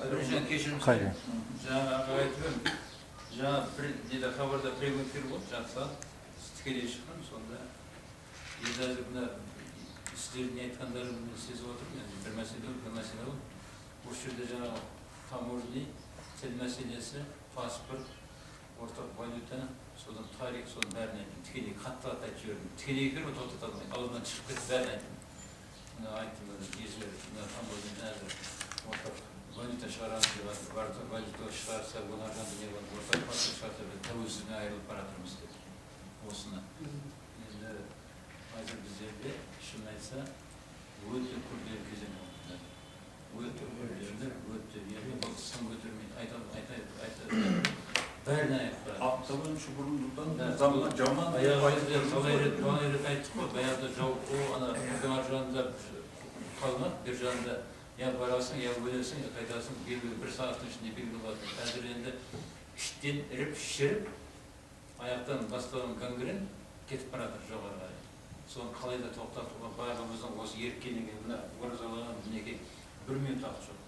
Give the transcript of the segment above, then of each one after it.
Біріншіден кешірім жаңағы айтып жаңа неде хабарда прямой эфир болды, жақсы тікелей шыққан, сонда енді әзір мына сіздердің айтқандарымды сезіп отырмын. Бір мәселе ол. Осы жерде жаңағы таможни, тіл мәселесі, паспорт, ортақ валюта, содан тарих, соның бәрін айттым. Тікелей қатты айтып жібердім. Тікелей эфир ме тоқтата алмай, аузымнан шығып кетіп бәрін айттым. Айттым, таможни әзір ортақ валюта шығарамыз деп жатыр. Ортақ валюта шығарса, олардан не бар, ортақ паспорт шығарса, біз тәуелсіздіктен айырылып бара жатырмыз деп. Осыны. Енді қазір біздерде шын айтса өте күрделі кезең болды. Өте күрделі, өте енді бұл сын көтермейді, айтады. Бәрін аяқ барады. Апта бойынша бұрын жаман талай рет айттық қой, баяғыда жау ар жағында қалмады, бер жағында я барасың, я өлесің, я қайтасың, белгілі бір сағаттың ішінде белгілі болады. Қазір енді іштен іріп, шіріп, аяқтан басталған гангрен кетіп баратыр жоғарыға. Соны қалайда тоқтатуға барлығымыздың осы еріккеннен мына оразалаған мінекей 1 минут уақыт жоқ.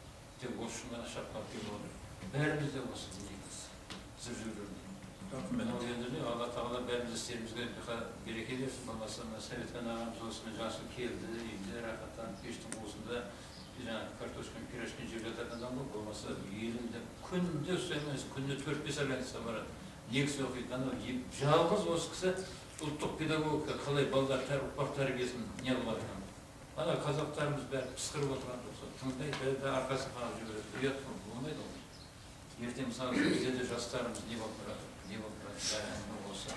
Тек осы үшін ғана шапқылап келіп отыр. Бәріміз де осы мінекей зіп жүргенде. Алла тағала бәріміз істерімізге береке берсін. Болмаса Советхан ағамыз осымен жасы келді, үйінде рахаттанып пештің осында жаңағы картошкамен пирожкин жеп жататын адам ғой. Болмаса елінде күнде ұстаймыз, күнде 4-5 организация барады. Лекция оқиды. Жалғыз осы кісі ұлттық педагогика қалай балалар ұрпақ тәрбиесін не қылып жатқан. Ана қазақтарымыз бәрі пысқырып отырған жоқ. Тыңдайды, арқасын қағып жібереді. Ұят болмайды ол. Ертең мысалы бізде де жастарымыз не болып тұрады, бәрі осы.